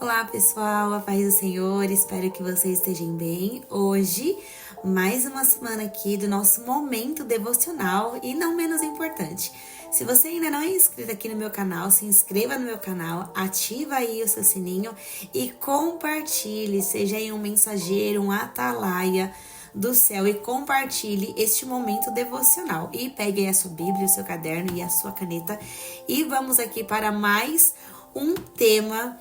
Olá pessoal, a paz do Senhor, espero que vocês estejam bem. Hoje, mais uma semana aqui do nosso momento devocional e não menos importante. Se você ainda não é inscrito aqui no meu canal, se inscreva no meu canal, ativa aí o seu sininho e compartilhe, seja aí um mensageiro, um atalaia do céu e compartilhe este momento devocional. E pegue aí a sua Bíblia, o seu caderno e a sua caneta e vamos aqui para mais um tema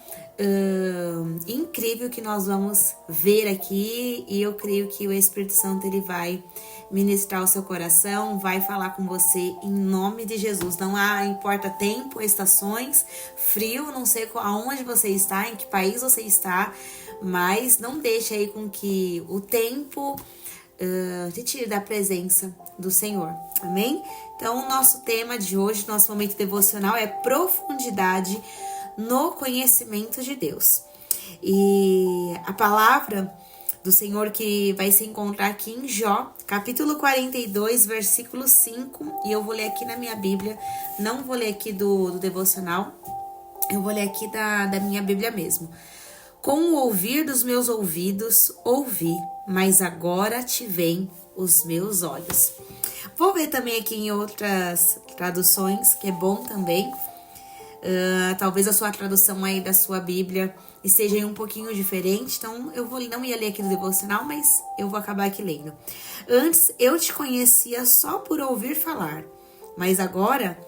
incrível que nós vamos ver aqui, e eu creio que o Espírito Santo ele vai ministrar o seu coração, vai falar com você em nome de Jesus. Não importa tempo, estações, frio, não sei aonde você está, em que país você está, mas não deixe aí com que o tempo te tire da presença do Senhor, amém? Então, o nosso tema de hoje, nosso momento devocional é profundidade no conhecimento de Deus. E a palavra do Senhor que vai se encontrar aqui em Jó, capítulo 42, versículo 5, e eu vou ler aqui na minha Bíblia, não vou ler aqui do devocional, eu vou ler aqui da minha Bíblia mesmo. Com o ouvir dos meus ouvidos, ouvi, mas agora te veem os meus olhos. Vou ver também aqui em outras traduções, que é bom também. Talvez a sua tradução aí da sua Bíblia esteja aí um pouquinho diferente, então eu não ia ler aqui no devocional, mas eu vou acabar aqui lendo. Antes eu te conhecia só por ouvir falar, mas agora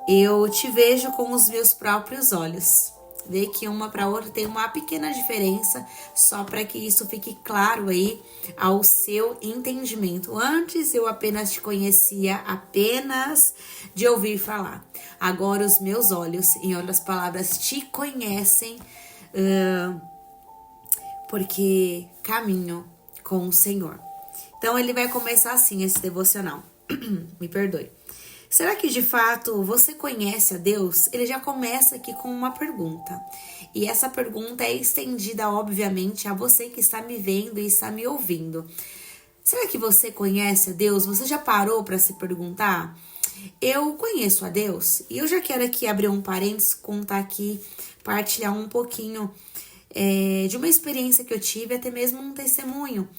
eu te vejo com os meus próprios olhos. Vê que uma para outra tem uma pequena diferença, só para que isso fique claro aí ao seu entendimento. Antes eu apenas te conhecia apenas de ouvir falar. Agora os meus olhos, em outras palavras, te conhecem porque caminho com o Senhor. Então ele vai começar assim esse devocional. Me perdoe. Será que de fato você conhece a Deus? Ele já começa aqui com uma pergunta. E essa pergunta é estendida, obviamente, a você que está me vendo e está me ouvindo. Será que você conhece a Deus? Você já parou para se perguntar? Eu conheço a Deus? E eu já quero aqui abrir um parênteses, contar aqui, partilhar um pouquinho de uma experiência que eu tive, até mesmo um testemunho.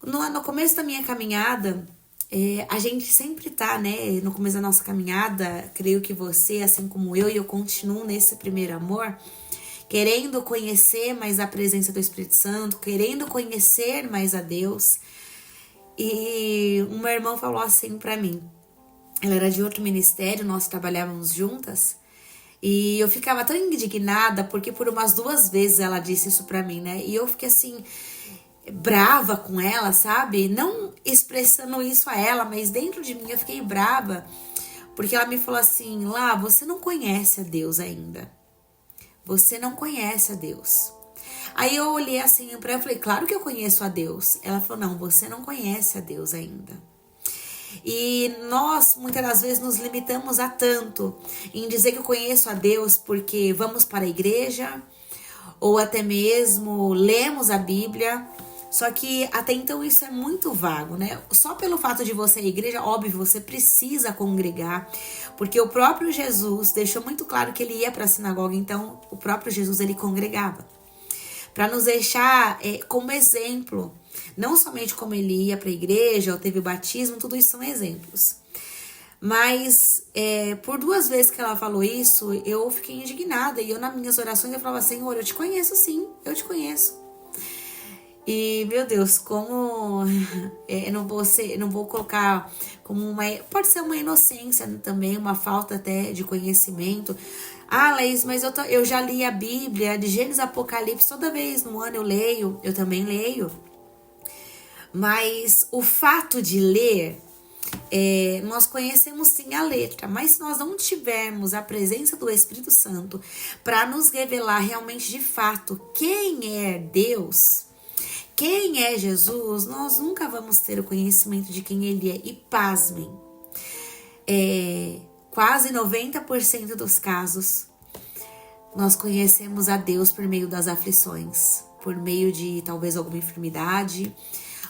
No começo da minha caminhada, a gente sempre tá, né, no começo da nossa caminhada, creio que você, assim como eu continuo nesse primeiro amor, querendo conhecer mais a presença do Espírito Santo, querendo conhecer mais a Deus. E uma irmã falou assim pra mim, ela era de outro ministério, nós trabalhávamos juntas, e eu ficava tão indignada, porque por umas 2 vezes ela disse isso pra mim, né, e eu fiquei assim brava com ela, sabe? Não expressando isso a ela, mas dentro de mim eu fiquei brava, porque ela me falou assim: Lá, você não conhece a Deus ainda. Você não conhece a Deus. Aí eu olhei assim pra ela e falei: Claro que eu conheço a Deus. Ela falou: Não, você não conhece a Deus ainda. E nós, muitas das vezes, nos limitamos a tanto em dizer que eu conheço a Deus porque vamos para a igreja, ou até mesmo lemos a Bíblia. Só que até então isso é muito vago, né? Só pelo fato de você ir à igreja, óbvio, você precisa congregar, porque o próprio Jesus deixou muito claro que ele ia para a sinagoga, então o próprio Jesus ele congregava. Para nos deixar como exemplo, não somente como ele ia para a igreja, ou teve o batismo, tudo isso são exemplos. Mas por 2 vezes que ela falou isso, eu fiquei indignada, e eu nas minhas orações eu falava: Senhor, eu te conheço sim, eu te conheço. E, meu Deus, como não vou colocar como pode ser uma inocência também, uma falta até de conhecimento. Laís, mas eu já li a Bíblia, de Gênesis a Apocalipse, toda vez no ano eu também leio. Mas o fato de ler, nós conhecemos sim a letra, mas se nós não tivermos a presença do Espírito Santo para nos revelar realmente de fato quem é Deus, quem é Jesus, nós nunca vamos ter o conhecimento de quem ele é. E pasmem, quase 90% dos casos, nós conhecemos a Deus por meio das aflições, por meio de talvez alguma enfermidade,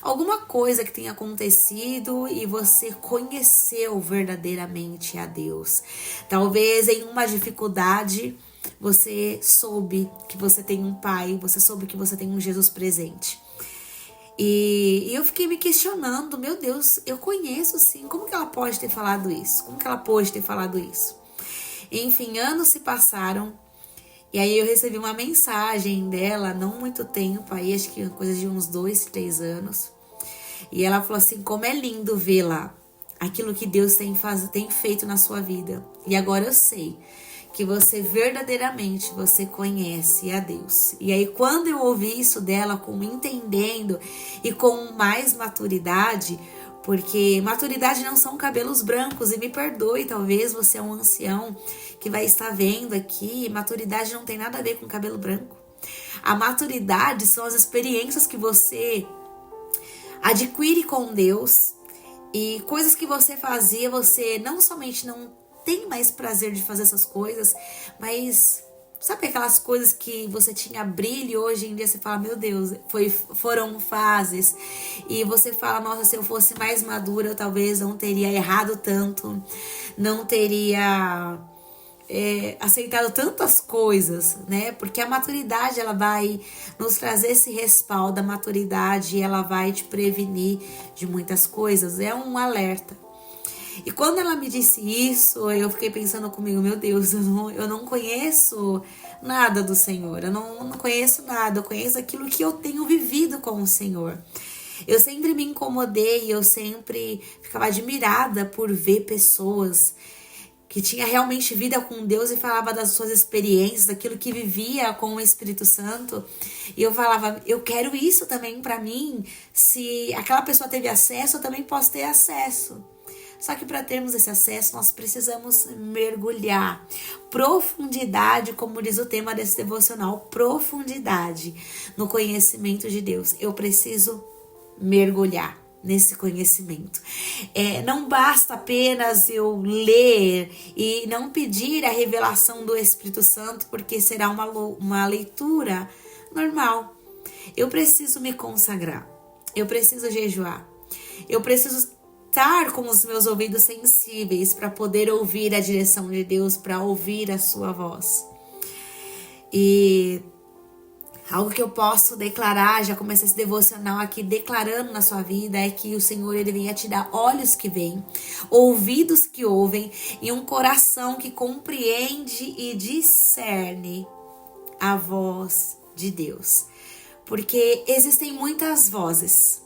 alguma coisa que tenha acontecido e você conheceu verdadeiramente a Deus. Talvez em uma dificuldade você soube que você tem um pai, você soube que você tem um Jesus presente. E eu fiquei me questionando, meu Deus, eu conheço sim, como que ela pode ter falado isso? Como que ela pôde ter falado isso? Enfim, anos se passaram, e aí eu recebi uma mensagem dela, não muito tempo, aí acho que coisa de uns 2, 3 anos. E ela falou assim, como é lindo vê-la, aquilo que Deus tem feito na sua vida. E agora eu sei que você verdadeiramente, você conhece a Deus. E aí quando eu ouvi isso dela, com entendendo e com mais maturidade, porque maturidade não são cabelos brancos, e me perdoe, talvez você é um ancião que vai estar vendo aqui, maturidade não tem nada a ver com cabelo branco. A maturidade são as experiências que você adquire com Deus, e coisas que você fazia, você não somente não tem mais prazer de fazer essas coisas, mas sabe aquelas coisas que você tinha brilho e hoje em dia você fala, meu Deus, foram fases, e você fala, nossa, se eu fosse mais madura eu talvez não teria errado tanto, não teria aceitado tantas coisas, né? Porque a maturidade, ela vai nos trazer esse respaldo, a maturidade, ela vai te prevenir de muitas coisas, é um alerta. E quando ela me disse isso, eu fiquei pensando comigo, meu Deus, eu não conheço nada do Senhor, eu não conheço nada, eu conheço aquilo que eu tenho vivido com o Senhor. Eu sempre me incomodei, eu sempre ficava admirada por ver pessoas que tinha realmente vida com Deus e falava das suas experiências, daquilo que vivia com o Espírito Santo. E eu falava, eu quero isso também pra mim. Se aquela pessoa teve acesso, eu também posso ter acesso. Só que para termos esse acesso, nós precisamos mergulhar. Profundidade, como diz o tema desse devocional, profundidade no conhecimento de Deus. Eu preciso mergulhar nesse conhecimento. Não basta apenas eu ler e não pedir a revelação do Espírito Santo, porque será uma leitura normal. Eu preciso me consagrar, eu preciso jejuar, eu preciso estar com os meus ouvidos sensíveis para poder ouvir a direção de Deus, para ouvir a sua voz. E algo que eu posso declarar, já comecei esse devocional aqui declarando na sua vida, é que o Senhor, Ele venha te dar olhos que veem, ouvidos que ouvem e um coração que compreende e discerne a voz de Deus. Porque existem muitas vozes,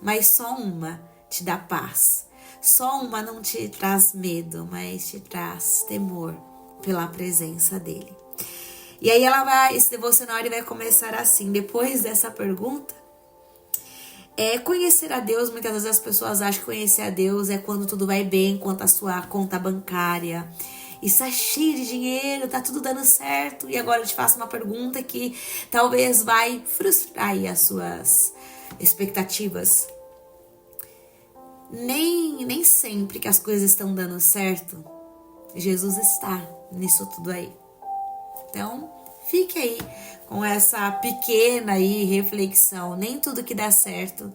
mas só uma te dá paz. Só uma não te traz medo, mas te traz temor pela presença dEle. E aí esse devocional ele vai começar assim, depois dessa pergunta. Conhecer a Deus, muitas vezes as pessoas acham que conhecer a Deus é quando tudo vai bem, quanto a sua conta bancária está cheio de dinheiro, tá tudo dando certo. E agora eu te faço uma pergunta que talvez vai frustrar aí as suas expectativas. Nem sempre que as coisas estão dando certo, Jesus está nisso tudo aí. Então, fique aí com essa pequena aí reflexão. Nem tudo que dá certo,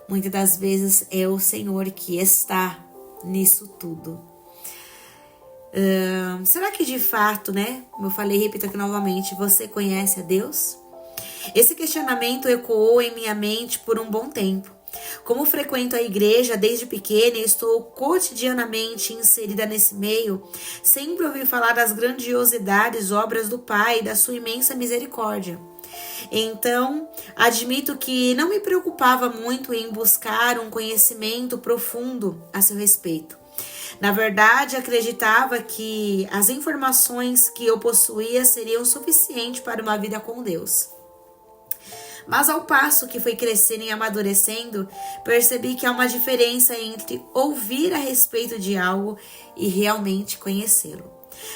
muitas das vezes é o Senhor que está nisso tudo. Será que de fato, né? Como eu falei, repito aqui novamente, você conhece a Deus? Esse questionamento ecoou em minha mente por um bom tempo. Como frequento a igreja desde pequena e estou cotidianamente inserida nesse meio, sempre ouvi falar das grandiosidades obras do Pai e da sua imensa misericórdia. Então, admito que não me preocupava muito em buscar um conhecimento profundo a seu respeito. Na verdade, acreditava que as informações que eu possuía seriam suficientes para uma vida com Deus. Mas ao passo que fui crescendo e amadurecendo, percebi que há uma diferença entre ouvir a respeito de algo e realmente conhecê-lo.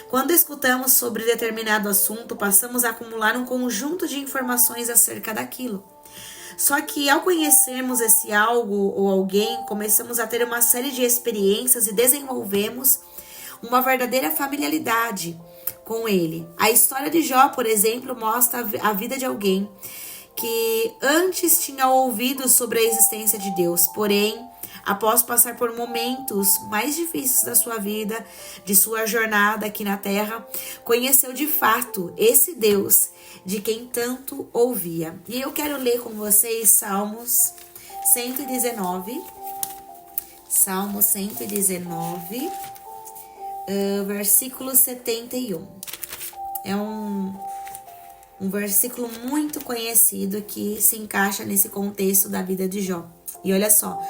Quando escutamos sobre determinado assunto, passamos a acumular um conjunto de informações acerca daquilo. Só que ao conhecermos esse algo ou alguém, começamos a ter uma série de experiências e desenvolvemos uma verdadeira familiaridade com ele. A história de Jó, por exemplo, mostra a vida de alguém que antes tinha ouvido sobre a existência de Deus, porém, após passar por momentos mais difíceis da sua vida, de sua jornada aqui na terra, conheceu de fato esse Deus de quem tanto ouvia. E eu quero ler com vocês Salmos 119. Salmo 119, versículo 71. É um versículo muito conhecido que se encaixa nesse contexto da vida de Jó. E olha só.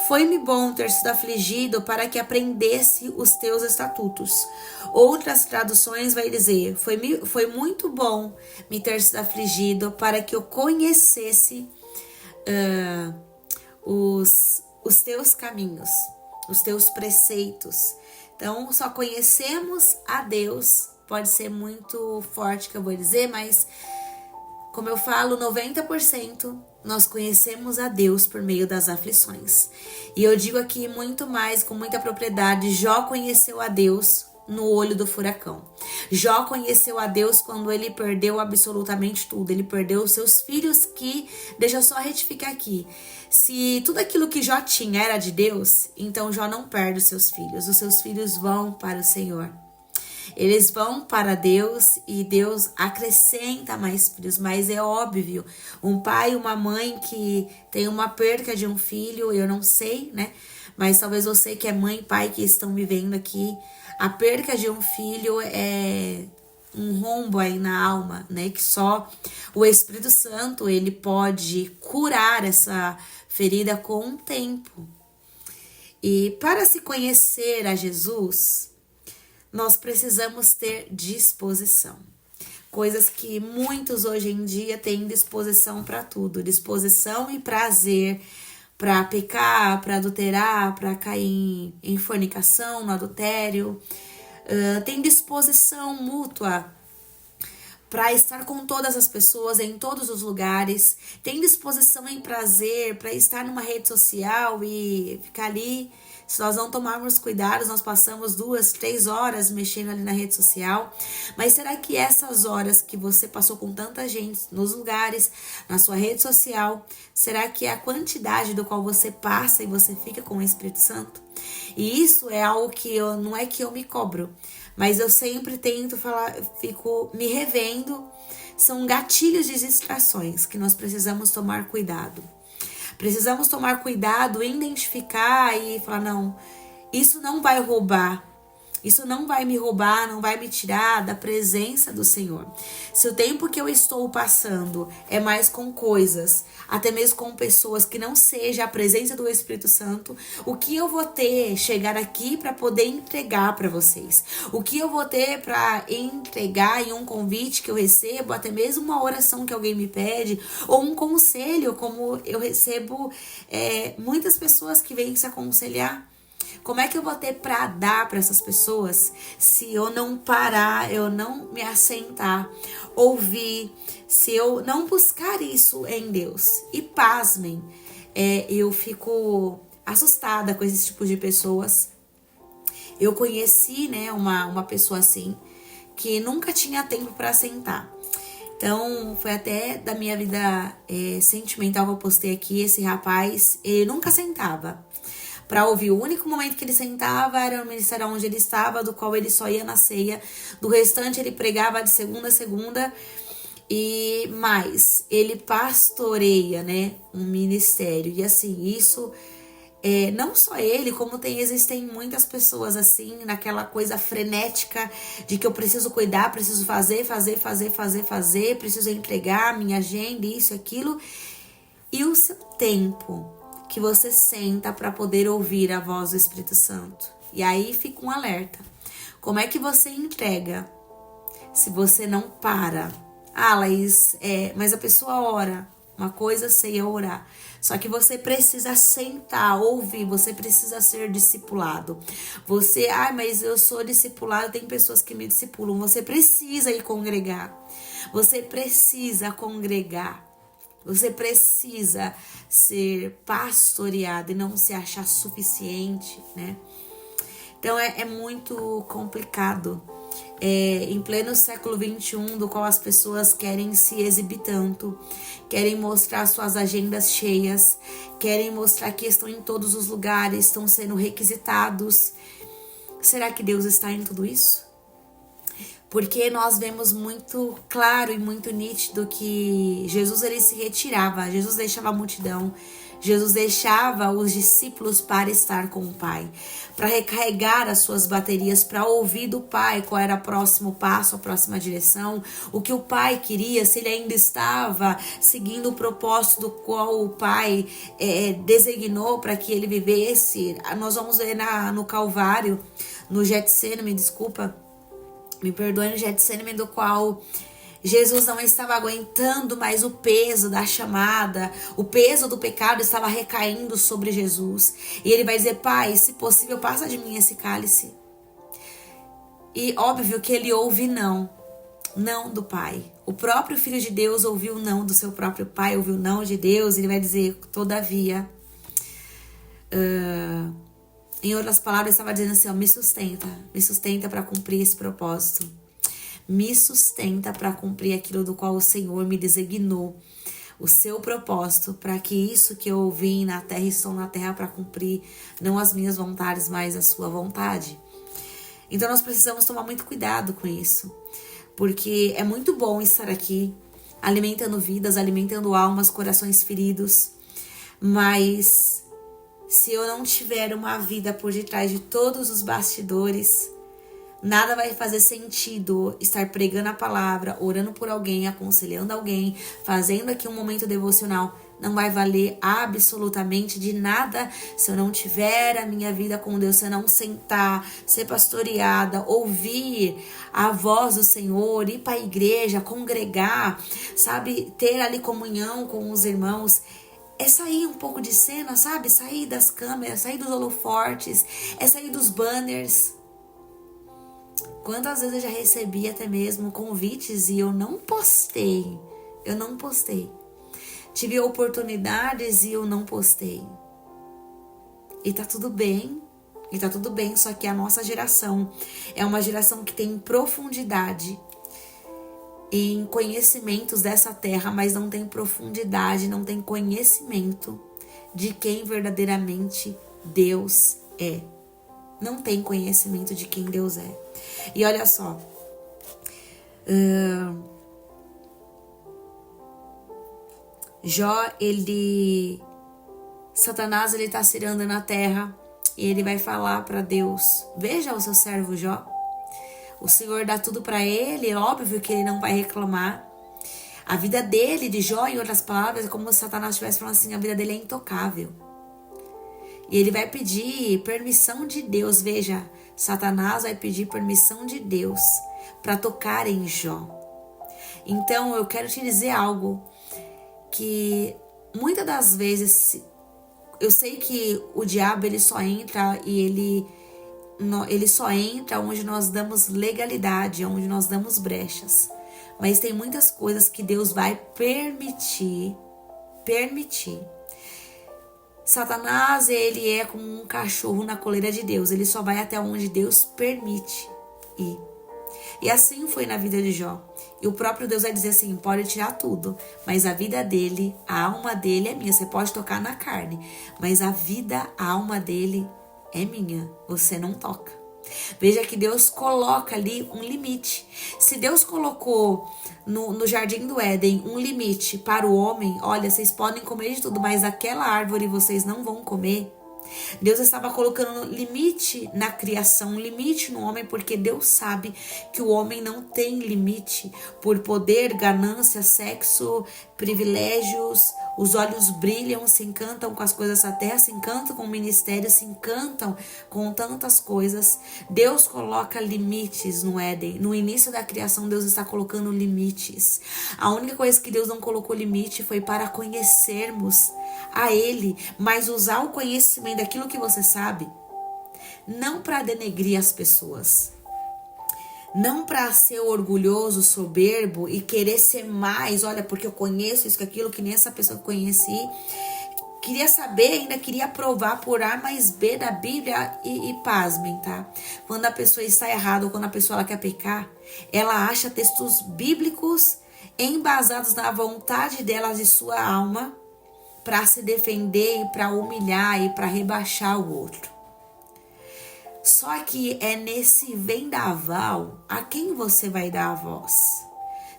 Foi-me bom ter sido afligido para que aprendesse os teus estatutos. Outras traduções vai dizer, foi muito bom me ter sido afligido para que eu conhecesse os teus caminhos, os teus preceitos. Então, só conhecemos a Deus, pode ser muito forte que eu vou dizer, mas como eu falo, 90% nós conhecemos a Deus por meio das aflições. E eu digo aqui muito mais, com muita propriedade, Jó conheceu a Deus no olho do furacão. Jó conheceu a Deus quando ele perdeu absolutamente tudo. Ele perdeu os seus filhos que, deixa eu só retificar aqui, se tudo aquilo que Jó tinha era de Deus, então Jó não perde os seus filhos vão para o Senhor. Eles vão para Deus e Deus acrescenta mais filhos, mas é óbvio, um pai e uma mãe que tem uma perca de um filho, eu não sei, né? Mas talvez você que é mãe e pai que estão me vendo aqui, a perca de um filho é um rombo aí na alma, né? Que só o Espírito Santo, ele pode curar essa ferida com o tempo. E para se conhecer a Jesus, nós precisamos ter disposição. Coisas que muitos hoje em dia têm disposição para tudo. Disposição e prazer para pecar, para adulterar, para cair em fornicação, no adultério. Tem disposição mútua para estar com todas as pessoas, em todos os lugares. Tem disposição em prazer para estar numa rede social e ficar ali. Se nós não tomarmos cuidado, nós passamos 2, 3 horas mexendo ali na rede social. Mas será que essas horas que você passou com tanta gente nos lugares, na sua rede social, será que é a quantidade do qual você passa e você fica com o Espírito Santo? E isso é algo que não é que eu me cobro, mas eu sempre tento falar, fico me revendo. São gatilhos de distrações que nós precisamos tomar cuidado. Precisamos tomar cuidado, identificar e falar, não, isso não vai roubar. Isso não vai me roubar, não vai me tirar da presença do Senhor. Se o tempo que eu estou passando é mais com coisas, até mesmo com pessoas que não seja a presença do Espírito Santo, o que eu vou ter chegar aqui para poder entregar para vocês? O que eu vou ter para entregar em um convite que eu recebo, até mesmo uma oração que alguém me pede, ou um conselho, como eu recebo muitas pessoas que vêm se aconselhar. Como é que eu vou ter para dar para essas pessoas se eu não parar, eu não me assentar, ouvir, se eu não buscar isso em Deus? E pasmem, eu fico assustada com esse tipo de pessoas. Eu conheci, né, uma pessoa assim, que nunca tinha tempo para sentar. Então, foi até da minha vida sentimental que eu postei aqui, esse rapaz, ele nunca sentava para ouvir. O único momento que ele sentava era no ministério onde ele estava, do qual ele só ia na ceia. Do restante, ele pregava de segunda a segunda. E mais, ele pastoreia, né, um ministério. E assim, isso, não só ele, como existem muitas pessoas assim, naquela coisa frenética de que eu preciso cuidar, preciso fazer, preciso entregar minha agenda, isso, aquilo. E o seu tempo que você senta para poder ouvir a voz do Espírito Santo. E aí fica um alerta. Como é que você entrega se você não para? Ah, Laís, mas a pessoa ora. Uma coisa sei é orar. Só que você precisa sentar, ouvir, você precisa ser discipulado. Mas eu sou discipulado, tem pessoas que me discipulam. Você precisa ir congregar. Você precisa congregar. Você precisa ser pastoreado e não se achar suficiente, né? Então é muito complicado em pleno século XXI, do qual as pessoas querem se exibir tanto, querem mostrar suas agendas cheias, querem mostrar que estão em todos os lugares, estão sendo requisitados. Será que Deus está em tudo isso? Porque nós vemos muito claro e muito nítido que Jesus ele se retirava, Jesus deixava a multidão, Jesus deixava os discípulos para estar com o Pai, para recarregar as suas baterias, para ouvir do Pai qual era o próximo passo, a próxima direção, o que o Pai queria, se ele ainda estava seguindo o propósito do qual o Pai designou para que ele vivesse. Nós vamos ver no Calvário, no Getsêmani, me perdoe, no Getsêmani, do qual Jesus não estava aguentando mais o peso da chamada, o peso do pecado estava recaindo sobre Jesus. E ele vai dizer: Pai, se possível, passa de mim esse cálice. E óbvio que ele ouve não do Pai. O próprio Filho de Deus ouviu não do seu próprio Pai, ouviu não de Deus. Ele vai dizer: todavia, em outras palavras, estava dizendo assim: ó, me sustenta para cumprir esse propósito. Me sustenta para cumprir aquilo do qual o Senhor me designou, o seu propósito, para que isso que eu vim na terra, estou na terra para cumprir, não as minhas vontades, mas a sua vontade. Então nós precisamos tomar muito cuidado com isso, porque é muito bom estar aqui, alimentando vidas, alimentando almas, corações feridos, mas se eu não tiver uma vida por detrás de todos os bastidores, nada vai fazer sentido estar pregando a palavra, orando por alguém, aconselhando alguém, fazendo aqui um momento devocional. Não vai valer absolutamente de nada se eu não tiver a minha vida com Deus, se eu não sentar, ser pastoreada, ouvir a voz do Senhor, ir para a igreja, congregar, sabe? Ter ali comunhão com os irmãos. É sair um pouco de cena, sabe? Sair das câmeras, sair dos holofortes, é sair dos banners. Quantas vezes eu já recebi até mesmo convites e eu não postei. Tive oportunidades e eu não postei. E tá tudo bem. Só que a nossa geração é uma geração que tem profundidade em conhecimentos dessa terra, mas não tem profundidade, não tem conhecimento de quem verdadeiramente Deus é. Não tem conhecimento de quem Deus é. E olha só, Satanás ele tá cirando na terra e ele vai falar para Deus: veja o seu servo Jó, o Senhor dá tudo para ele, é óbvio que ele não vai reclamar. A vida dele, de Jó, em outras palavras, é como se Satanás estivesse falando assim: a vida dele é intocável. E ele vai pedir permissão de Deus. Veja, Satanás vai pedir permissão de Deus para tocar em Jó. Então eu quero te dizer algo, que muitas das vezes eu sei que o diabo ele só entra e ele só entra onde nós damos legalidade, onde nós damos brechas. Mas tem muitas coisas que Deus vai permitir. Satanás, ele é como um cachorro na coleira de Deus. Ele só vai até onde Deus permite ir. E assim foi na vida de Jó. E o próprio Deus vai dizer assim: pode tirar tudo, mas a vida dele, a alma dele é minha. Você pode tocar na carne, mas a vida, a alma dele é minha. Você não toca. Veja que Deus coloca ali um limite. Se Deus colocou no jardim do Éden um limite para o homem: olha, vocês podem comer de tudo, mas aquela árvore vocês não vão comer. Deus estava colocando limite na criação, um limite no homem, porque Deus sabe que o homem não tem limite por poder, ganância, sexo, privilégios. Os olhos brilham, se encantam com as coisas da terra, se encantam com o ministério, se encantam com tantas coisas. Deus coloca limites no Éden. No início da criação, Deus está colocando limites. A única coisa que Deus não colocou limite foi para conhecermos a Ele, mas usar o conhecimento daquilo que você sabe, não para denegrir as pessoas, não para ser orgulhoso, soberbo e querer ser mais. Olha, porque eu conheço isso, aquilo, que nem essa pessoa que eu conheci, queria saber, ainda queria provar por A mais B da Bíblia e pasmem, tá? Quando a pessoa está errada ou quando a pessoa ela quer pecar, ela acha textos bíblicos embasados na vontade dela de sua alma para se defender e para humilhar e para rebaixar o outro. Só que é nesse vendaval a quem você vai dar a voz.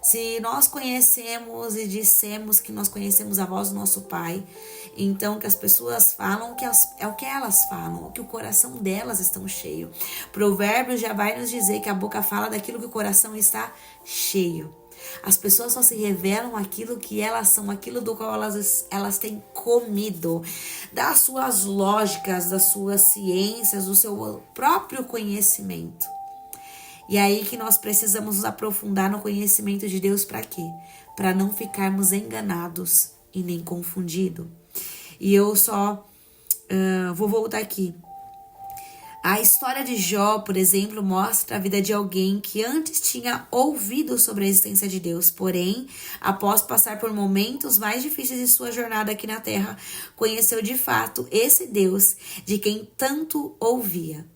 Se nós conhecemos e dissemos que nós conhecemos a voz do nosso Pai, então que as pessoas falam é o que elas falam, que o coração delas estão cheio. Provérbios já vai nos dizer que a boca fala daquilo que o coração está cheio. As pessoas só se revelam aquilo que elas são, aquilo do qual elas têm comido, das suas lógicas, das suas ciências, do seu próprio conhecimento. E aí que nós precisamos nos aprofundar no conhecimento de Deus para quê? Para não ficarmos enganados e nem confundidos. E eu só vou voltar aqui. A história de Jó, por exemplo, mostra a vida de alguém que antes tinha ouvido sobre a existência de Deus, porém, após passar por momentos mais difíceis de sua jornada aqui na Terra, conheceu de fato esse Deus de quem tanto ouvia.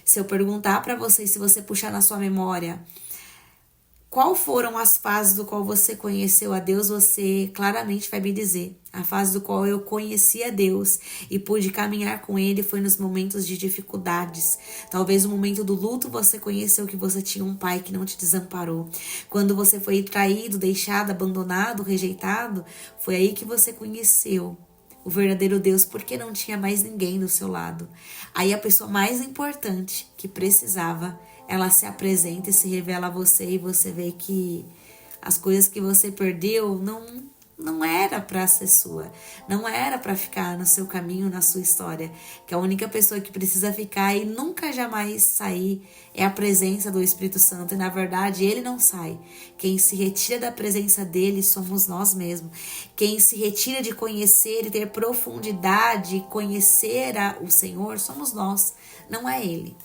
Se eu perguntar para vocês, se você puxar na sua memória, qual foram as fases do qual você conheceu a Deus, você claramente vai me dizer. A fase do qual eu conheci a Deus e pude caminhar com Ele foi nos momentos de dificuldades. Talvez no momento do luto você conheceu que você tinha um pai que não te desamparou. Quando você foi traído, deixado, abandonado, rejeitado, foi aí que você conheceu o verdadeiro Deus, porque não tinha mais ninguém do seu lado. Aí a pessoa mais importante que precisava, ela se apresenta e se revela a você e você vê que as coisas que você perdeu não era para ser sua, não era para ficar no seu caminho, na sua história, que a única pessoa que precisa ficar e nunca jamais sair é a presença do Espírito Santo, e na verdade ele não sai. Quem se retira da presença dele somos nós mesmos. Quem se retira de conhecer e ter profundidade, conhecer o Senhor, somos nós, não é ele.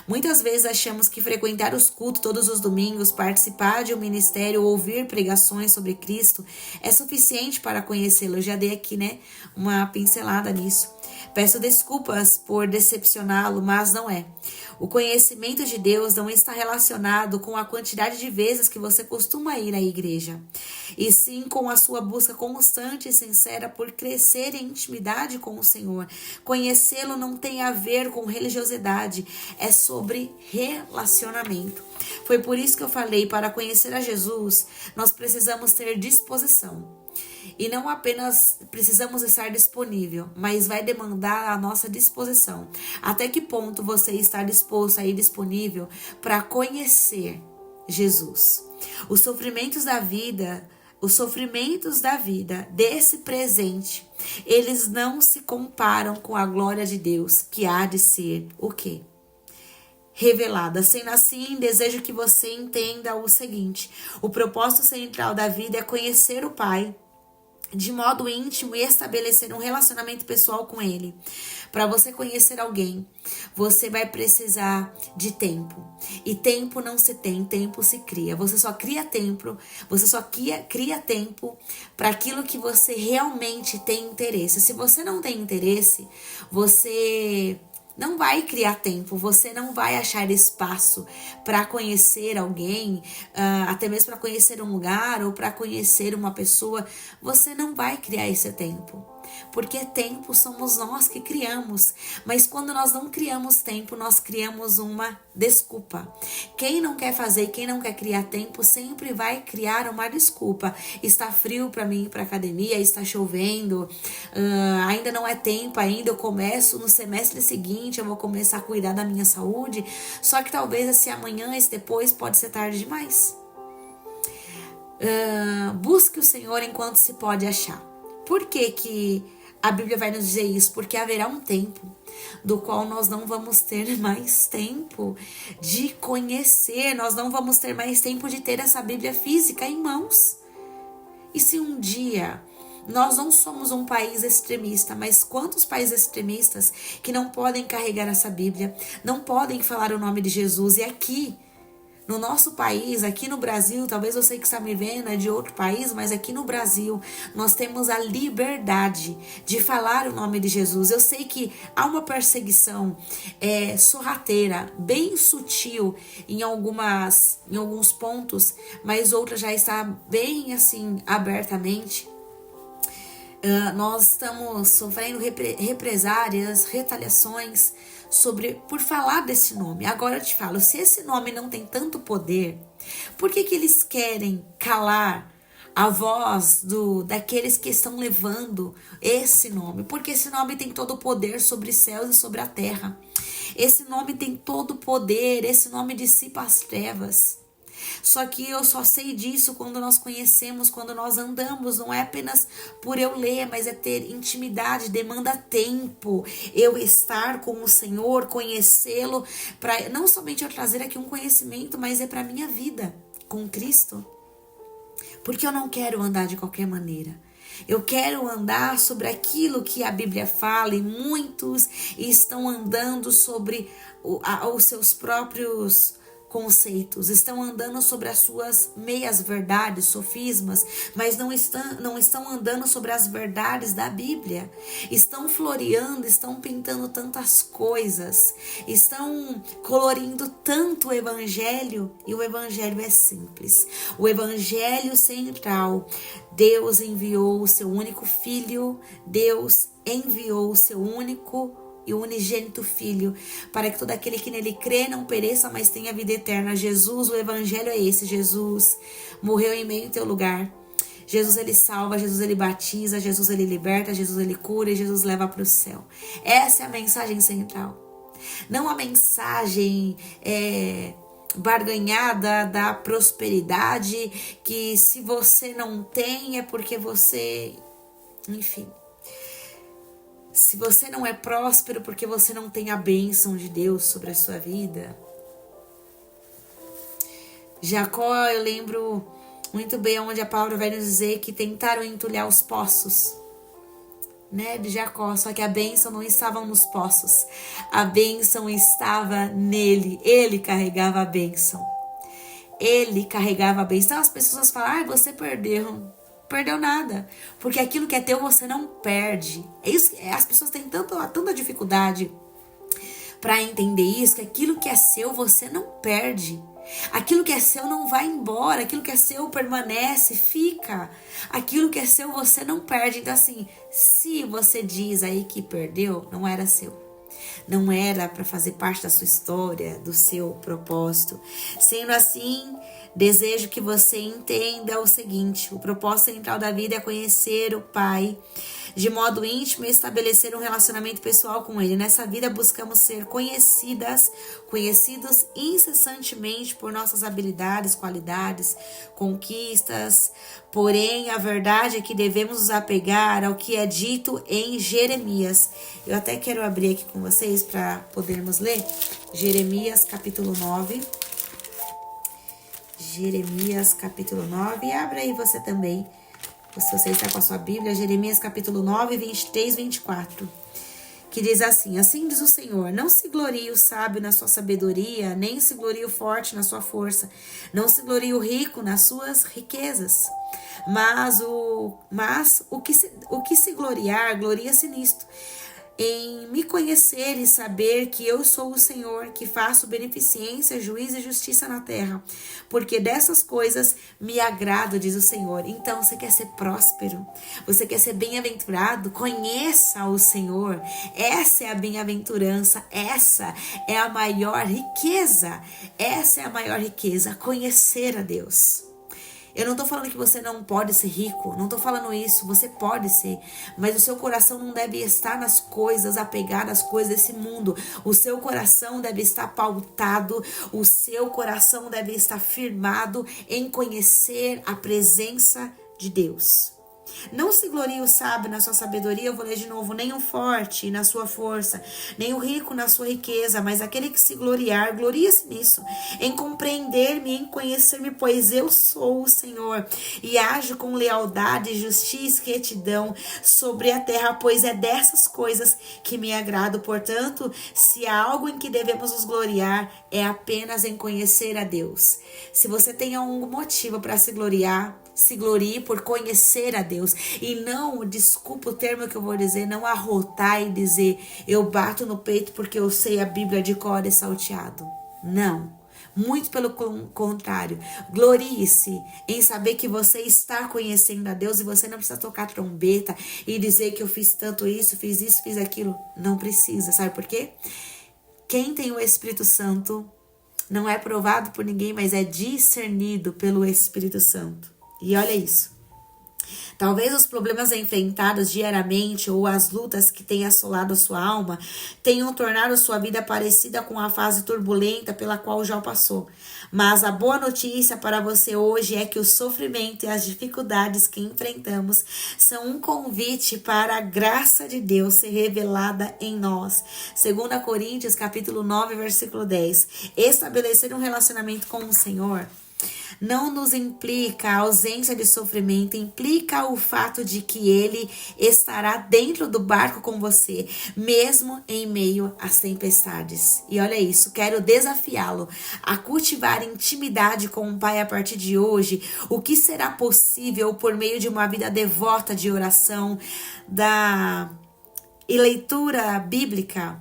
Muitas vezes achamos que frequentar os cultos todos os domingos, participar de um ministério, ouvir pregações sobre Cristo é suficiente para conhecê-lo. Eu já dei aqui, uma pincelada nisso. Peço desculpas por decepcioná-lo, mas não é. O conhecimento de Deus não está relacionado com a quantidade de vezes que você costuma ir à igreja, e sim com a sua busca constante e sincera por crescer em intimidade com o Senhor. Conhecê-lo não tem a ver com religiosidade, é sobre relacionamento. Foi por isso que eu falei, para conhecer a Jesus, nós precisamos ter disposição. E não apenas precisamos estar disponível, mas vai demandar a nossa disposição. Até que ponto você está disposto a ir disponível para conhecer Jesus? Os sofrimentos da vida desse presente, eles não se comparam com a glória de Deus, que há de ser o quê? Revelada. Sendo assim, desejo que você entenda o seguinte: o propósito central da vida é conhecer o Pai de modo íntimo e estabelecer um relacionamento pessoal com Ele. Para você conhecer alguém, você vai precisar de tempo. E tempo não se tem, tempo se cria. Você só cria tempo para aquilo que você realmente tem interesse. Se você não tem interesse, você não vai criar tempo, você não vai achar espaço para conhecer alguém, até mesmo para conhecer um lugar ou para conhecer uma pessoa. Você não vai criar esse tempo, porque tempo somos nós que criamos. Mas quando nós não criamos tempo, nós criamos uma desculpa. Quem não quer fazer, quem não quer criar tempo, sempre vai criar uma desculpa. Está frio para mim ir para academia, está chovendo, ainda não é tempo ainda, eu começo no semestre seguinte, eu vou começar a cuidar da minha saúde. Só que talvez esse amanhã, esse depois, pode ser tarde demais. Busque o Senhor enquanto se pode achar. Por que a Bíblia vai nos dizer isso? Porque haverá um tempo do qual nós não vamos ter mais tempo de conhecer, nós não vamos ter mais tempo de ter essa Bíblia física em mãos. E se um dia nós não somos um país extremista, mas quantos países extremistas que não podem carregar essa Bíblia, não podem falar o nome de Jesus, e aqui No nosso país, aqui no Brasil, talvez você que está me vendo é de outro país, mas aqui no Brasil nós temos a liberdade de falar o nome de Jesus. Eu sei que há uma perseguição sorrateira, bem sutil em alguns pontos, mas outra já está bem assim abertamente. Nós estamos sofrendo represárias, retaliações por falar desse nome. Agora eu te falo, se esse nome não tem tanto poder, por que eles querem calar a voz daqueles que estão levando esse nome? Porque esse nome tem todo o poder sobre os céus e sobre a terra. Esse nome tem todo o poder, esse nome dissipa as trevas. Só que eu só sei disso quando nós conhecemos, quando nós andamos. Não é apenas por eu ler, mas é ter intimidade, demanda tempo. Eu estar com o Senhor, conhecê-lo, para não somente eu trazer aqui um conhecimento, mas é para a minha vida com Cristo. Porque eu não quero andar de qualquer maneira. Eu quero andar sobre aquilo que a Bíblia fala, e muitos estão andando sobre os seus próprios conceitos, estão andando sobre as suas meias verdades, sofismas, mas não estão andando sobre as verdades da Bíblia. Estão floreando, estão pintando tantas coisas, estão colorindo tanto o Evangelho, e o Evangelho é simples. O Evangelho central: Deus enviou o seu único Filho, Deus enviou o seu único e o unigênito Filho, para que todo aquele que nele crê não pereça, mas tenha vida eterna. Jesus, o Evangelho é esse. Jesus morreu em meio ao teu lugar. Jesus, ele salva, Jesus, ele batiza, Jesus, ele liberta, Jesus, ele cura e Jesus leva para o céu. Essa é a mensagem central. Não a mensagem barganhada da prosperidade, que se você não tem é porque você, enfim, se você não é próspero porque você não tem a bênção de Deus sobre a sua vida. Jacó, eu lembro muito bem onde a palavra vai nos dizer que tentaram entulhar os poços, né, de Jacó, só que a bênção não estava nos poços, a bênção estava nele. Ele carregava a bênção. Ele carregava a bênção. Então as pessoas falam: você perdeu. Perdeu nada, porque aquilo que é teu você não perde. As pessoas têm tanta dificuldade para entender isso, que aquilo que é seu você não perde. Aquilo que é seu não vai embora, aquilo que é seu permanece, fica. Aquilo que é seu você não perde. Então assim, se você diz aí que perdeu, não era seu. Não era para fazer parte da sua história, do seu propósito. Sendo assim, desejo que você entenda o seguinte: o propósito central da vida é conhecer o Pai de modo íntimo e estabelecer um relacionamento pessoal com Ele. Nessa vida buscamos ser conhecidos incessantemente por nossas habilidades, qualidades, conquistas. Porém, a verdade é que devemos nos apegar ao que é dito em Jeremias. Eu até quero abrir aqui com vocês para podermos ler Jeremias capítulo 9. Jeremias capítulo 9. E abra aí você também, se você está com a sua Bíblia, Jeremias capítulo 9, 23, 24. Que diz assim: assim diz o Senhor: não se glorie o sábio na sua sabedoria, nem se glorie o forte na sua força, não se glorie o rico nas suas riquezas. Mas o que se gloriar, gloria-se nisto, em me conhecer e saber que eu sou o Senhor, que faço beneficência, juízo e justiça na terra, porque dessas coisas me agrado, diz o Senhor. Então, você quer ser próspero? Você quer ser bem-aventurado? Conheça o Senhor. Essa é a bem-aventurança, essa é a maior riqueza. Essa é a maior riqueza, conhecer a Deus. Eu não tô falando que você não pode ser rico, não tô falando isso, você pode ser, mas o seu coração não deve estar nas coisas, apegado às coisas desse mundo. O seu coração deve estar pautado, o seu coração deve estar firmado em conhecer a presença de Deus. Não se glorie o sábio na sua sabedoria, eu vou ler de novo, nem o forte na sua força, nem o rico na sua riqueza, mas aquele que se gloriar, gloria-se nisso, em compreender-me, em conhecer-me, pois eu sou o Senhor, e ajo com lealdade, justiça e retidão sobre a terra, pois é dessas coisas que me agrado. Portanto, se há algo em que devemos nos gloriar, é apenas em conhecer a Deus. Se você tem algum motivo para se gloriar, se glorie por conhecer a Deus. E não, desculpa o termo que eu vou dizer, não arrotar e dizer, eu bato no peito porque eu sei a Bíblia de cor e salteado. Não. Muito pelo contrário, glorie-se em saber que você está conhecendo a Deus e você não precisa tocar trombeta e dizer que eu fiz tanto isso, fiz aquilo. Não precisa, sabe por quê? Quem tem o Espírito Santo não é provado por ninguém, mas é discernido pelo Espírito Santo. E olha isso. Talvez os problemas enfrentados diariamente ou as lutas que têm assolado a sua alma tenham tornado sua vida parecida com a fase turbulenta pela qual já passou. Mas a boa notícia para você hoje é que o sofrimento e as dificuldades que enfrentamos são um convite para a graça de Deus ser revelada em nós. 2 Coríntios capítulo 9, versículo 10. Estabelecer um relacionamento com o Senhor não nos implica a ausência de sofrimento, implica o fato de que Ele estará dentro do barco com você, mesmo em meio às tempestades. E olha isso, quero desafiá-lo a cultivar intimidade com o Pai a partir de hoje. O que será possível por meio de uma vida devota de oração, e leitura bíblica,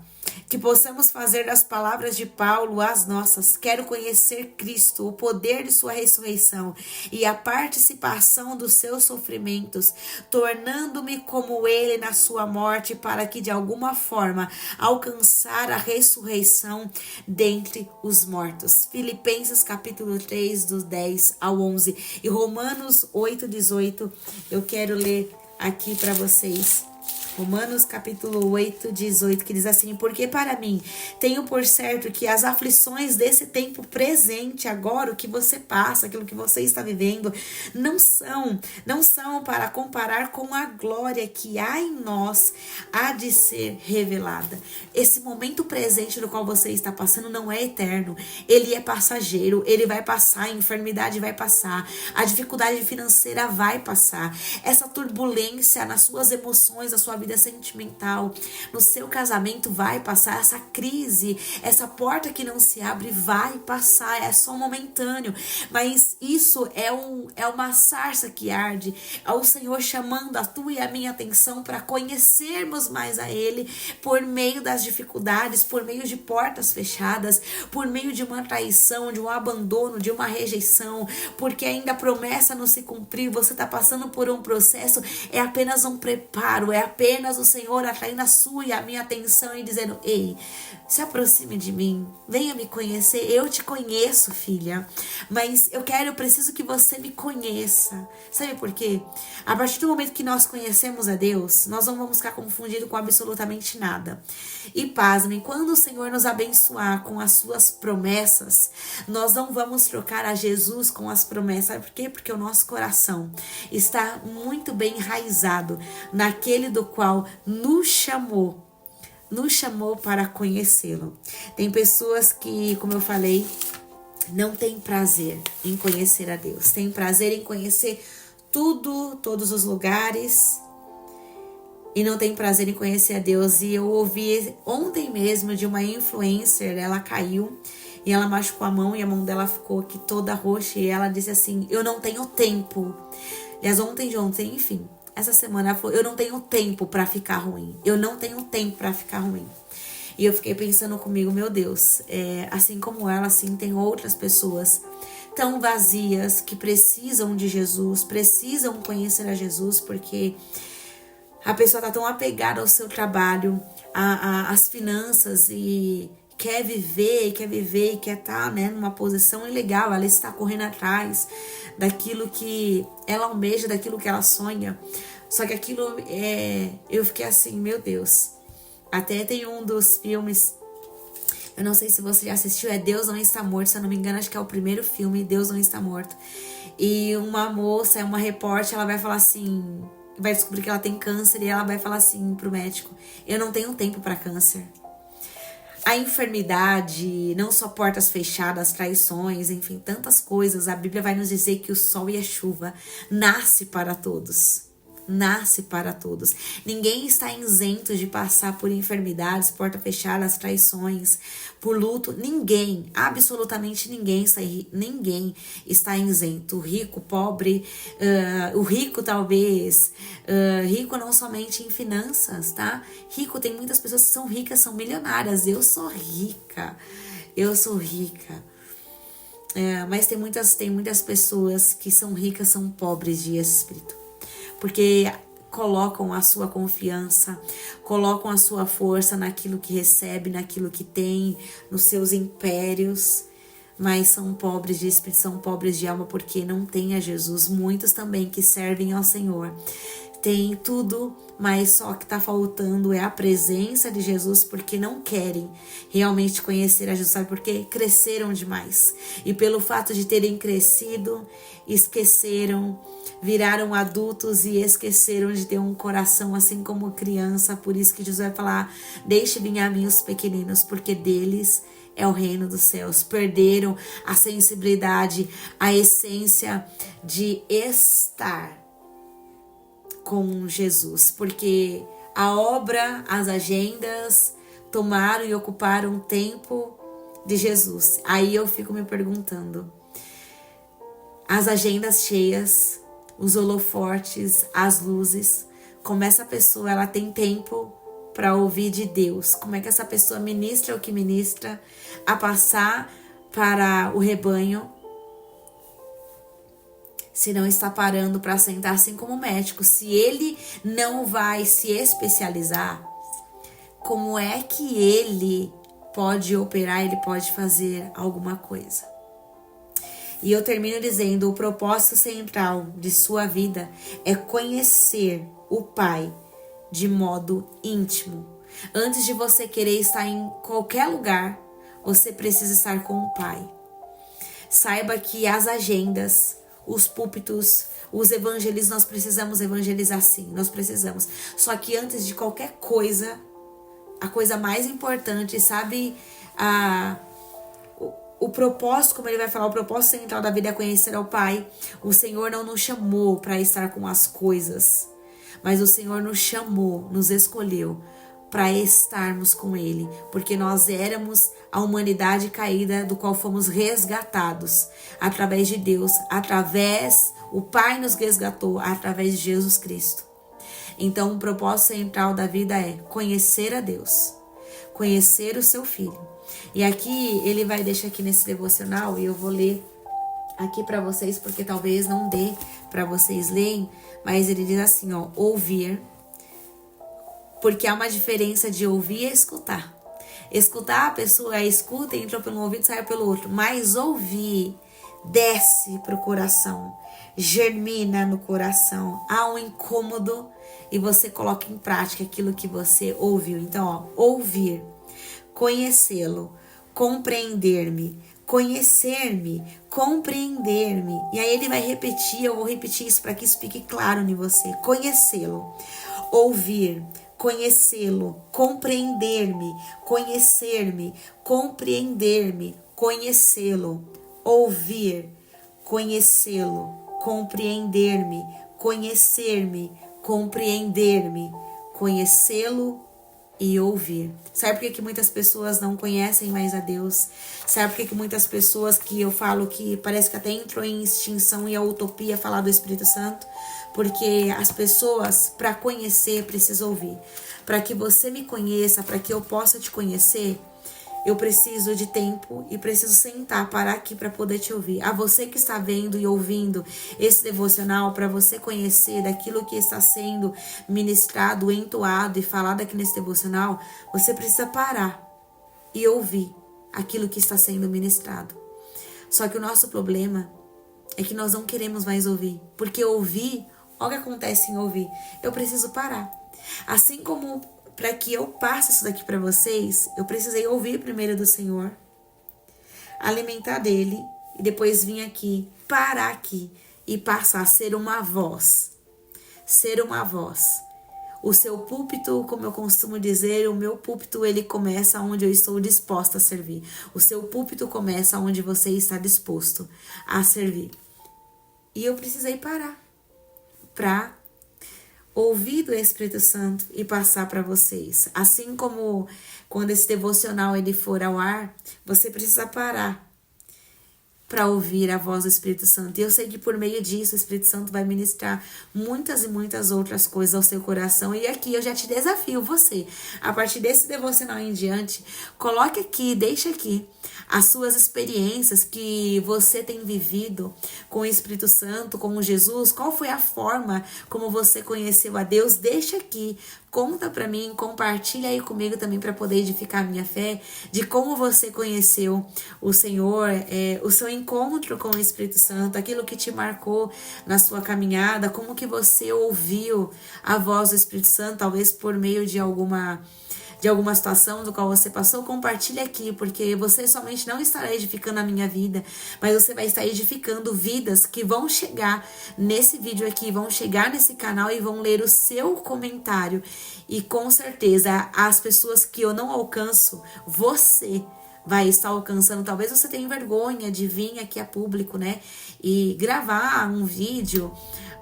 que possamos fazer das palavras de Paulo as nossas. Quero conhecer Cristo, o poder de sua ressurreição e a participação dos seus sofrimentos, tornando-me como ele na sua morte, para que de alguma forma alcançar a ressurreição dentre os mortos. Filipenses capítulo 3, do 10 ao 11 e Romanos 8, 18. Eu quero ler aqui para vocês. Romanos capítulo 8, 18, que diz assim: porque para mim tenho por certo que as aflições desse tempo presente, agora o que você passa, aquilo que você está vivendo, não são para comparar com a glória que há em nós, há de ser revelada. Esse momento presente no qual você está passando não é eterno, ele é passageiro, ele vai passar, a enfermidade vai passar, a dificuldade financeira vai passar, essa turbulência nas suas emoções, na sua vida sentimental, no seu casamento vai passar, essa crise, essa porta que não se abre vai passar, é só momentâneo, mas isso é uma sarça que arde, é o Senhor chamando a tua e a minha atenção para conhecermos mais a Ele por meio das dificuldades, por meio de portas fechadas, por meio de uma traição, de um abandono, de uma rejeição, porque ainda a promessa não se cumpriu, você está passando por um processo, é apenas um preparo, é apenas o Senhor atraindo a sua e a minha atenção e dizendo: ei, se aproxime de mim, venha me conhecer, eu te conheço, filha, mas eu preciso que você me conheça. Sabe por quê? A partir do momento que nós conhecemos a Deus, nós não vamos ficar confundidos com absolutamente nada. E pasmem, quando o Senhor nos abençoar com as suas promessas, nós não vamos trocar a Jesus com as promessas. Sabe por quê? Porque o nosso coração está muito bem enraizado naquele do qual nos chamou para conhecê-lo. Tem pessoas que, como eu falei, não têm prazer em conhecer a Deus, tem prazer em conhecer tudo, todos os lugares, e não tem prazer em conhecer a Deus. E eu ouvi ontem mesmo de uma influencer, ela caiu e ela machucou a mão e a mão dela ficou aqui toda roxa e ela disse assim: eu não tenho tempo. Aliás, ontem, enfim, essa semana ela falou: eu não tenho tempo pra ficar ruim, eu não tenho tempo pra ficar ruim. E eu fiquei pensando comigo, meu Deus, assim como ela, assim, tem outras pessoas tão vazias que precisam de Jesus, precisam conhecer a Jesus, porque a pessoa tá tão apegada ao seu trabalho, às finanças, e quer viver e quer estar, né, numa posição ilegal. Ela está correndo atrás daquilo que ela almeja, daquilo que ela sonha. Só que aquilo eu fiquei assim, meu Deus. Até tem um dos filmes, eu não sei se você já assistiu, Deus Não Está Morto, se eu não me engano, acho que é o primeiro filme, Deus Não Está Morto. E uma moça, uma repórter, ela vai falar assim: vai descobrir que ela tem câncer e ela vai falar assim pro médico: eu não tenho tempo para câncer. A enfermidade, não só portas fechadas, traições, enfim, tantas coisas. A Bíblia vai nos dizer que o sol e a chuva nasce para todos. Nasce para todos. Ninguém está isento de passar por enfermidades, portas fechadas, traições, por luto. Ninguém, absolutamente ninguém está isento. Rico, pobre, o rico talvez, rico não somente em finanças, tá? Rico, tem muitas pessoas que são ricas, são milionárias. Eu sou rica. Mas tem muitas pessoas que são ricas, são pobres de espírito. Porque colocam a sua confiança, colocam a sua força naquilo que recebe, naquilo que tem, nos seus impérios, mas são pobres de espírito, são pobres de alma porque não têm a Jesus. Muitos também que servem ao Senhor tem tudo, mas só que tá faltando é a presença de Jesus, porque não querem realmente conhecer a Jesus, sabe? Porque cresceram demais. E pelo fato de terem crescido, esqueceram, viraram adultos e esqueceram de ter um coração assim como criança. Por isso que Jesus vai falar: deixe vir a mim os pequeninos, porque deles é o reino dos céus. Perderam a sensibilidade, a essência de estar com Jesus, porque a obra, as agendas tomaram e ocuparam o tempo de Jesus. Aí eu fico me perguntando: as agendas cheias, os holofortes, as luzes, como essa pessoa ela tem tempo para ouvir de Deus? Como é que essa pessoa ministra o que ministra a passar para o rebanho, se não está parando para sentar, assim como o médico? Se ele não vai se especializar, como é que ele pode operar, ele pode fazer alguma coisa? E eu termino dizendo: o propósito central de sua vida é conhecer o Pai de modo íntimo. Antes de você querer estar em qualquer lugar, você precisa estar com o Pai. Saiba que as agendas, os púlpitos, os evangelistas, nós precisamos evangelizar, sim, nós precisamos. Só que antes de qualquer coisa, a coisa mais importante, sabe, o propósito, como ele vai falar, o propósito central da vida é conhecer ao Pai. O Senhor não nos chamou para estar com as coisas, mas o Senhor nos chamou, nos escolheu para estarmos com Ele, porque nós éramos a humanidade caída, do qual fomos resgatados através de Deus, o Pai nos resgatou através de Jesus Cristo. Então, o propósito central da vida é conhecer a Deus, conhecer o seu Filho. E aqui, ele vai deixar aqui nesse devocional, e eu vou ler aqui para vocês, porque talvez não dê para vocês lerem, mas ele diz assim, ó: ouvir, porque há uma diferença de ouvir e escutar. Escutar, a pessoa escuta, entrou pelo ouvido, sai pelo outro. Mas ouvir desce pro coração, germina no coração. Há um incômodo e você coloca em prática aquilo que você ouviu. Então, ó, ouvir, conhecê-lo, compreender-me, conhecer-me, compreender-me. E aí ele vai repetir, eu vou repetir isso para que isso fique claro em você. Conhecê-lo, ouvir, conhecê-lo, compreender-me, conhecer-me, compreender-me, conhecê-lo, ouvir, conhecê-lo, compreender-me, conhecer-me, compreender-me, conhecê-lo e ouvir. Sabe por que muitas pessoas não conhecem mais a Deus? Sabe por que muitas pessoas, que eu falo que parece que até entrou em extinção e a utopia falar do Espírito Santo? Porque as pessoas, para conhecer, precisam ouvir. Para que você me conheça, para que eu possa te conhecer, eu preciso de tempo e preciso sentar, parar aqui para poder te ouvir. A você que está vendo e ouvindo esse devocional, para você conhecer daquilo que está sendo ministrado, entoado e falado aqui nesse devocional, você precisa parar e ouvir aquilo que está sendo ministrado. Só que o nosso problema é que nós não queremos mais ouvir, porque ouvir, olha o que acontece em ouvir, eu preciso parar. Assim como para que eu passe isso daqui para vocês, eu precisei ouvir primeiro do Senhor, alimentar dele, e depois vir aqui, parar aqui e passar a ser uma voz. ser uma voz. O seu púlpito, como eu costumo dizer, o meu púlpito, ele começa onde eu estou disposta a servir. O seu púlpito começa onde você está disposto a servir. E eu precisei parar para ouvir do Espírito Santo e passar para vocês. Assim como quando esse devocional ele for ao ar, você precisa parar para ouvir a voz do Espírito Santo. E eu sei que por meio disso o Espírito Santo vai ministrar muitas e muitas outras coisas ao seu coração. E aqui eu já te desafio você, a partir desse devocional em diante, coloque aqui, deixa aqui as suas experiências que você tem vivido com o Espírito Santo, com Jesus. Qual foi a forma como você conheceu a Deus? Deixa aqui. Conta pra mim, compartilha aí comigo também para poder edificar a minha fé, de como você conheceu o Senhor, o seu encontro com o Espírito Santo, aquilo que te marcou na sua caminhada, como que você ouviu a voz do Espírito Santo, talvez por meio de alguma situação do qual você passou. Compartilha aqui, porque você somente não estará edificando a minha vida, mas você vai estar edificando vidas que vão chegar nesse vídeo aqui, vão chegar nesse canal e vão ler o seu comentário. E com certeza, as pessoas que eu não alcanço, você vai estar alcançando. Talvez você tenha vergonha de vir aqui a público, né, e gravar um vídeo,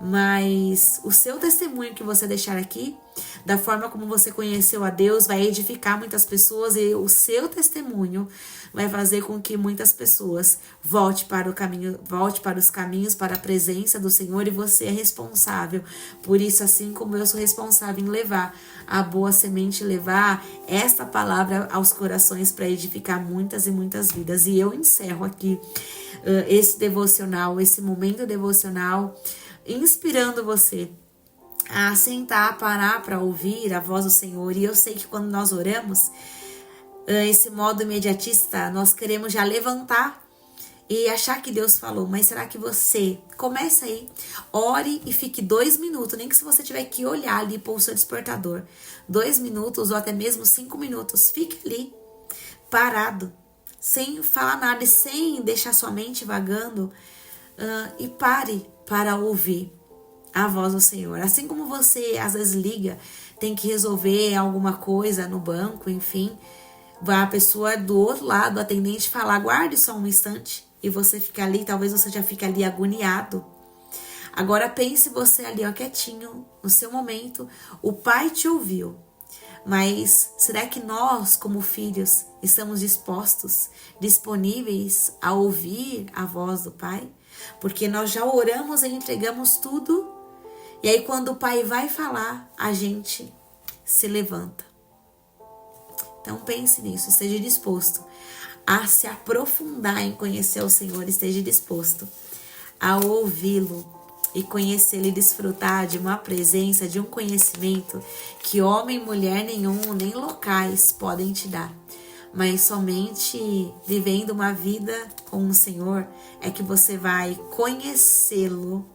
mas o seu testemunho que você deixar aqui, da forma como você conheceu a Deus, vai edificar muitas pessoas, e o seu testemunho vai fazer com que muitas pessoas volte para os caminhos, para a presença do Senhor, e você é responsável por isso, assim como eu sou responsável em levar a boa semente, levar esta palavra aos corações para edificar muitas e muitas vidas. E eu encerro aqui esse devocional, esse momento devocional, inspirando você a sentar, parar para ouvir a voz do Senhor. E eu sei que quando nós oramos, esse modo imediatista, nós queremos já levantar e achar que Deus falou. Mas será que você começa aí, ore e fique 2 minutos, nem que se você tiver que olhar ali para o seu despertador, 2 minutos ou até mesmo 5 minutos, fique ali parado, sem falar nada e sem deixar sua mente vagando, e pare para ouvir a voz do Senhor. Assim como você às vezes liga, tem que resolver alguma coisa no banco, enfim, vai a pessoa do outro lado, o atendente, falar, aguarde só um instante, e você fica ali, talvez você já fique ali agoniado. Agora pense você ali, ó, quietinho, no seu momento, o Pai te ouviu. Mas será que nós, como filhos, estamos disponíveis a ouvir a voz do Pai? Porque nós já oramos e entregamos tudo, e aí quando o Pai vai falar, a gente se levanta. Então pense nisso, esteja disposto a se aprofundar em conhecer o Senhor, esteja disposto a ouvi-lo e conhecê-lo e desfrutar de uma presença, de um conhecimento que homem, mulher nenhum, nem locais podem te dar. Mas somente vivendo uma vida com o Senhor é que você vai conhecê-lo.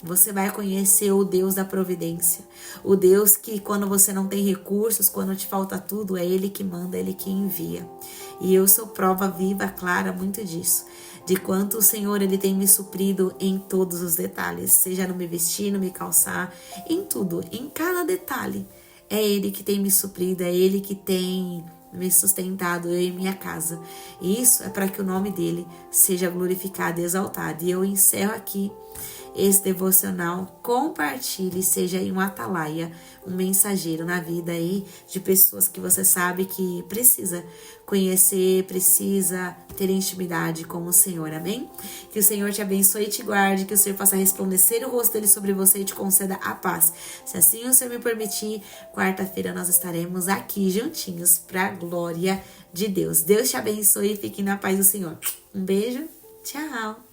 Você vai conhecer o Deus da providência, o Deus que quando você não tem recursos, quando te falta tudo, é Ele que manda, Ele que envia. E eu sou prova viva, clara, muito disso, de quanto o Senhor Ele tem me suprido em todos os detalhes, seja no me vestir, no me calçar, em tudo, em cada detalhe. É Ele que tem me suprido, é Ele que tem me sustentado, eu e minha casa. E isso é para que o nome dele seja glorificado e exaltado. E eu encerro aqui esse devocional. Compartilhe, seja aí um atalaia, um mensageiro na vida aí de pessoas que você sabe que precisa conhecer, precisa ter intimidade com o Senhor, amém? Que o Senhor te abençoe e te guarde, que o Senhor faça resplandecer o rosto dele sobre você e te conceda a paz. Se assim o Senhor me permitir, quarta-feira nós estaremos aqui juntinhos para a glória de Deus. Deus te abençoe e fique na paz do Senhor. Um beijo, tchau!